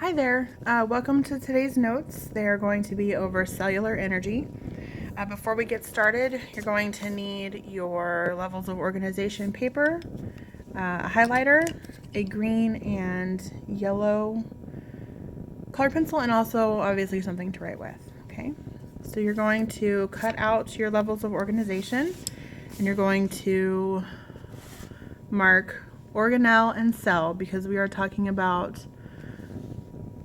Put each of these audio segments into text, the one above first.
Hi there. Welcome to today's notes. They are going to be over cellular energy. Before we get started, you're going to need your levels of organization paper, a highlighter, a green and yellow color pencil, and also obviously something to write with. Okay, so you're going to cut out your levels of organization and you're going to mark organelle and cell because we are talking about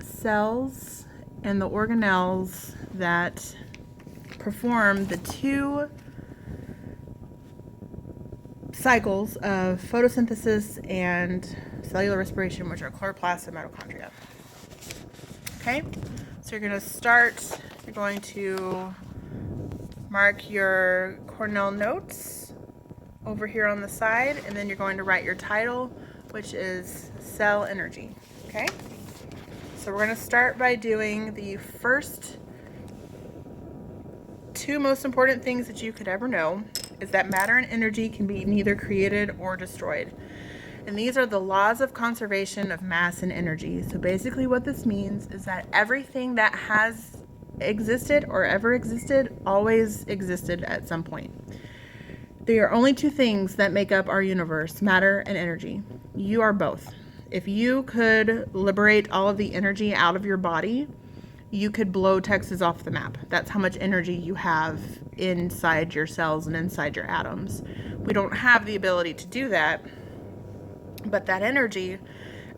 cells and the organelles that perform the two cycles of photosynthesis and cellular respiration, which are chloroplasts and mitochondria. Okay, so you're going to start, you're going to mark your Cornell notes over here on the side, and then you're going to write your title, which is cell energy. Okay, so we're going to start by doing the first two most important things that you could ever know is that matter and energy can be neither created or destroyed. And these are the laws of conservation of mass and energy. So basically what this means is that everything that has existed or ever existed always existed at some point. There are only two things that make up our universe, matter and energy. You are both. If you could liberate all of the energy out of your body, you could blow Texas off the map. That's how much energy you have inside your cells and inside your atoms. We don't have the ability to do that, but that energy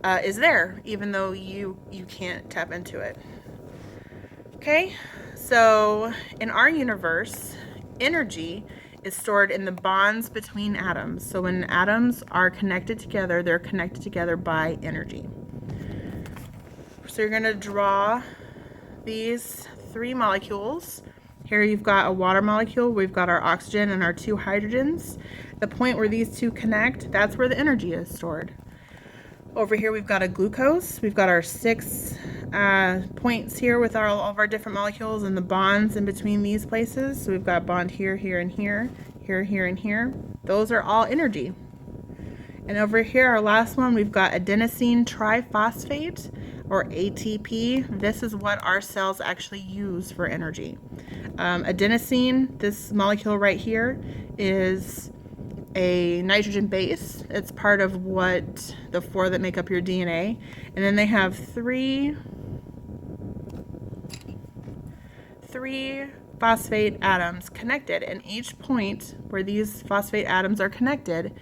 is there, even though you can't tap into it. Okay, so in our universe, energy is stored in the bonds between atoms. So when atoms are connected together, they're connected together by energy. So you're going to draw these three molecules. Here you've got a water molecule, we've got our oxygen and our two hydrogens. The point where these two connect, that's where the energy is stored. Over here we've got a glucose, we've got our 6 points here with all of our different molecules and the bonds in between these places. So we've got bond here, here, and here, here, here, and here. Those are all energy. And over here, our last one, we've got adenosine triphosphate, or ATP. This is what our cells actually use for energy. Adenosine, this molecule right here, is a nitrogen base. It's part of what the 4 that make up your DNA. And then they have three phosphate atoms connected, and each point where these phosphate atoms are connected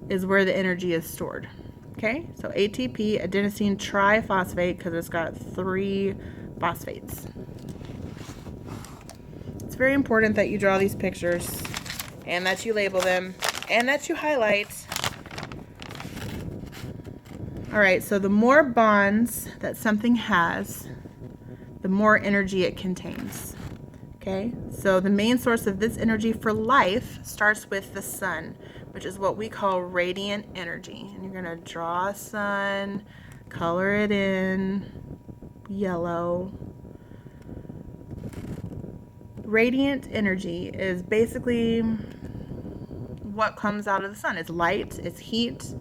is where the energy is stored. Okay, so ATP, adenosine triphosphate, because it's got 3 phosphates. It's very important that you draw these pictures and that you label them and that you highlight. All right, so the more bonds that something has, the more energy it contains. Okay, so the main source of this energy for life starts with the sun, which is what we call radiant energy. And you're going to draw a sun, color it in yellow. Radiant energy is basically what comes out of the sun. It's light, it's heat,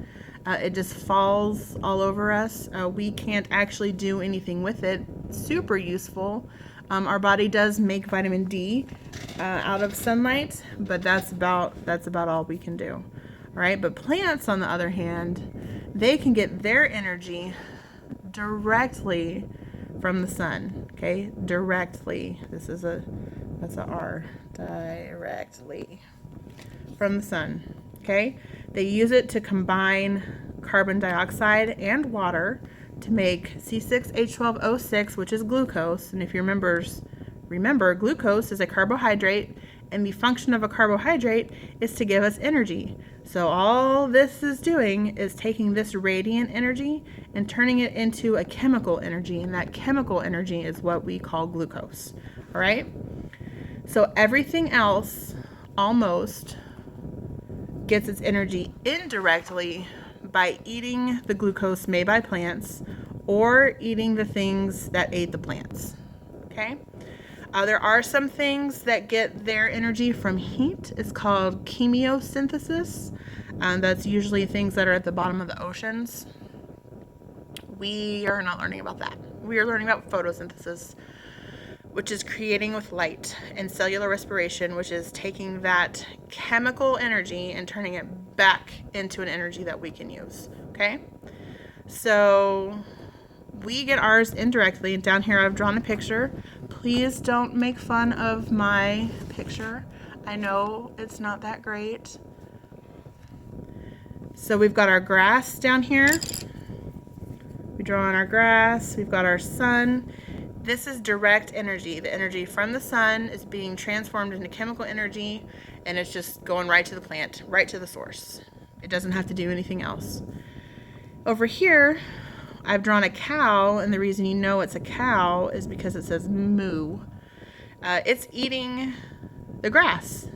it just falls all over us. We can't actually do anything with it. Super useful. Our body does make vitamin D out of sunlight, but that's about all we can do. All right, but plants, on the other hand, they can get their energy directly from the sun. Okay, directly. That's a R. Directly from the sun. Okay, they use it to combine carbon dioxide and water to make C6H12O6, which is glucose. And if you remember, glucose is a carbohydrate, and the function of a carbohydrate is to give us energy. So all this is doing is taking this radiant energy and turning it into a chemical energy, and that chemical energy is what we call glucose. All right? So everything else almost gets its energy indirectly by eating the glucose made by plants or eating the things that ate the plants. Okay? There are some things that get their energy from heat. It's called chemiosynthesis. That's usually things that are at the bottom of the oceans. we are not learning about that. We are learning about photosynthesis, which is creating with light, and cellular respiration, which is taking that chemical energy and turning it back into an energy that we can use. Okay? So we get ours indirectly, and down here I've drawn a picture. Please don't make fun of my picture. I know it's not that great. So we've got our grass down here. We draw on our grass. We've got our sun. This is direct energy. The energy from the sun is being transformed into chemical energy, and it's just going right to the plant, right to the source. It doesn't have to do anything else. Over here, I've drawn a cow, and the reason you know it's a cow is because it says moo. It's eating the grass.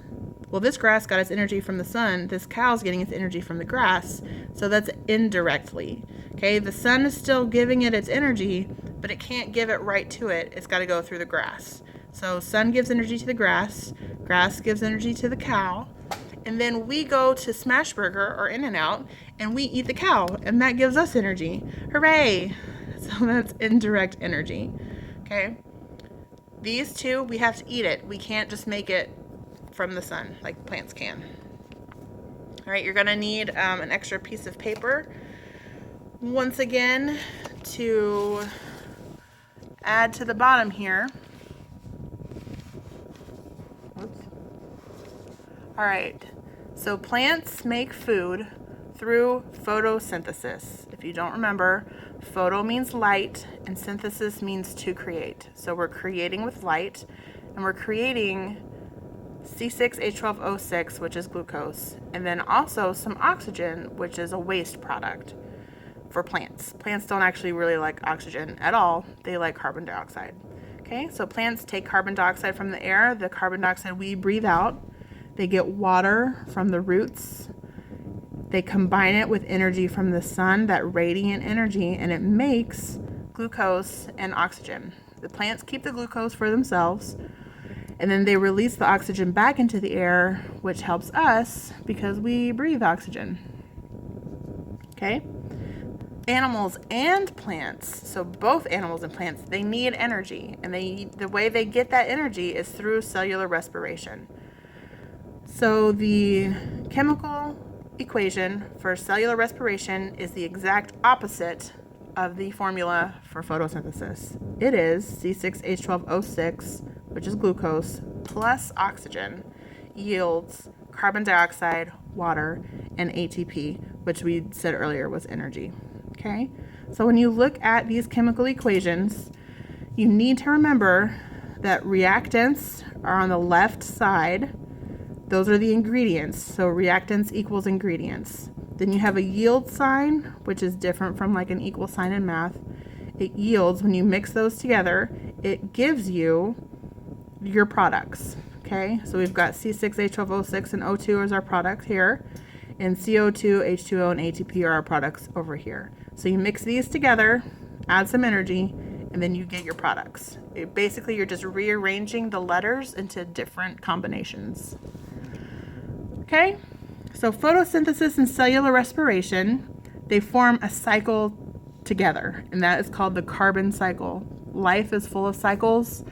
Well, this grass got its energy from the sun. This cow's getting its energy from the grass, so that's indirectly. Okay, the sun is still giving it its energy, but it can't give it right to it. It's got to go through the grass. So sun gives energy to the grass gives energy to the cow, and then we go to Smashburger or In-N-Out and we eat the cow, and that gives us energy. Hooray! So that's indirect energy. Okay? These two, we have to eat it. We can't just make it from the sun like plants can. All right, you're gonna need an extra piece of paper once again to add to the bottom here. Oops. All right, so plants make food through photosynthesis. If you don't remember, photo means light and synthesis means to create. So we're creating with light, and we're creating C6H12O6, which is glucose, and then also some oxygen, which is a waste product for plants. Plants don't actually really like oxygen at all. They like carbon dioxide. Okay, so plants take carbon dioxide from the air, the carbon dioxide we breathe out. They get water from the roots. They combine it with energy from the sun, that radiant energy, and it makes glucose and oxygen. The plants keep the glucose for themselves, and then they release the oxygen back into the air, which helps us because we breathe oxygen. Okay? Animals and plants, so both animals and plants, they need energy, and the way they get that energy is through cellular respiration. So the chemical equation for cellular respiration is the exact opposite of the formula for photosynthesis. It is C6H12O6, which is glucose, plus oxygen yields carbon dioxide, water, and ATP, which we said earlier was energy. Okay? So when you look at these chemical equations, you need to remember that reactants are on the left side. Those are the ingredients. So reactants equals ingredients. Then you have a yield sign, which is different from like an equal sign in math. It yields, when you mix those together, it gives you your products. Okay, so we've got C6H12O6 and O2 as our products here, and CO2, H2O, and ATP are our products over here. So you mix these together, add some energy, and then you get your products. Basically, you're just rearranging the letters into different combinations. Okay, so photosynthesis and cellular respiration, they form a cycle together, and that is called the carbon cycle. Life is full of cycles.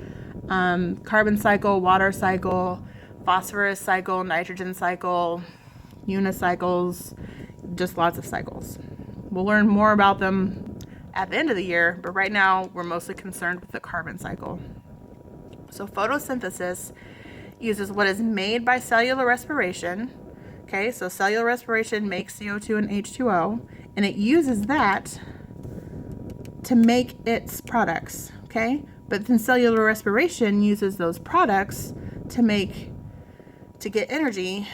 Carbon cycle, water cycle, phosphorus cycle, nitrogen cycle, unicycles, just lots of cycles. We'll learn more about them at the end of the year, but right now we're mostly concerned with the carbon cycle. So photosynthesis uses what is made by cellular respiration. Okay, so cellular respiration makes CO2 and H2O, and it uses that to make its products. Okay, but then cellular respiration uses those products to get energy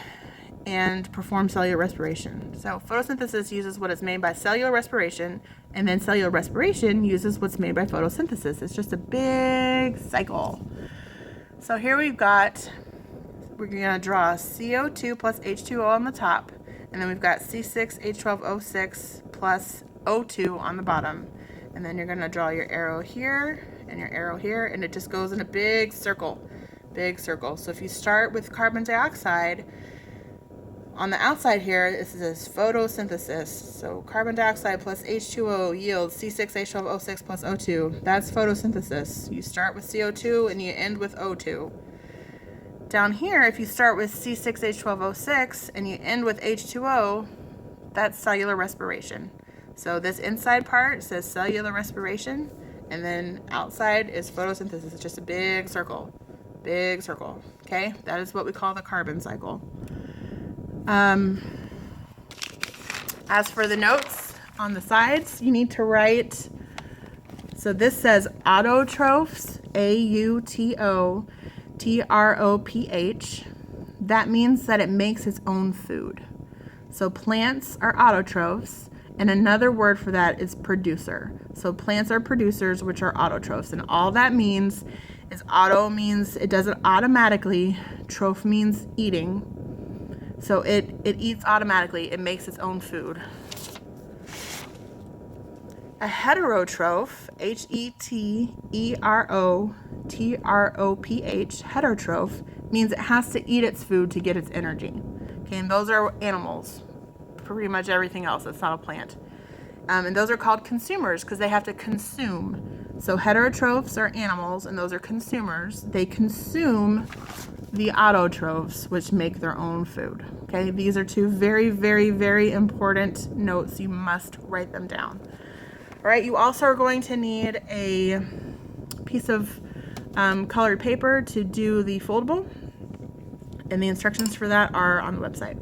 and perform cellular respiration. So photosynthesis uses what is made by cellular respiration, and then cellular respiration uses what's made by photosynthesis. It's just a big cycle. So here we're going to draw CO2 plus H2O on the top, and then we've got C6H12O6 plus O2 on the bottom. And then you're going to draw your arrow here and your arrow here, and it just goes in a big circle. So if you start with carbon dioxide, On the outside here, this is photosynthesis. So carbon dioxide plus H2O yields C6H12O6 plus O2. That's photosynthesis. You start with CO2 and you end with O2. Down here, if you start with C6H12O6 and you end with H2O, that's cellular respiration. So this inside part says cellular respiration, and then outside is photosynthesis. It's just a big circle. Big circle. Okay? That is what we call the carbon cycle. As for the notes on the sides, you need to write, so this says autotrophs, A-U-T-O-T-R-O-P-H. That means that it makes its own food. So plants are autotrophs, and another word for that is producer. So plants are producers, which are autotrophs, and all that means is auto means it does it automatically, troph means eating. So it eats automatically. It makes its own food. A heterotroph, H-E-T-E-R-O-T-R-O-P-H, heterotroph, means it has to eat its food to get its energy. Okay, and those are animals. Pretty much everything else that's not a plant. And those are called consumers because they have to consume. So heterotrophs are animals, and those are consumers. They consume the autotrophs, which make their own food. Okay, these are two very, very, very important notes. You must write them down. All right, you also are going to need a piece of colored paper to do the foldable, and the instructions for that are on the website.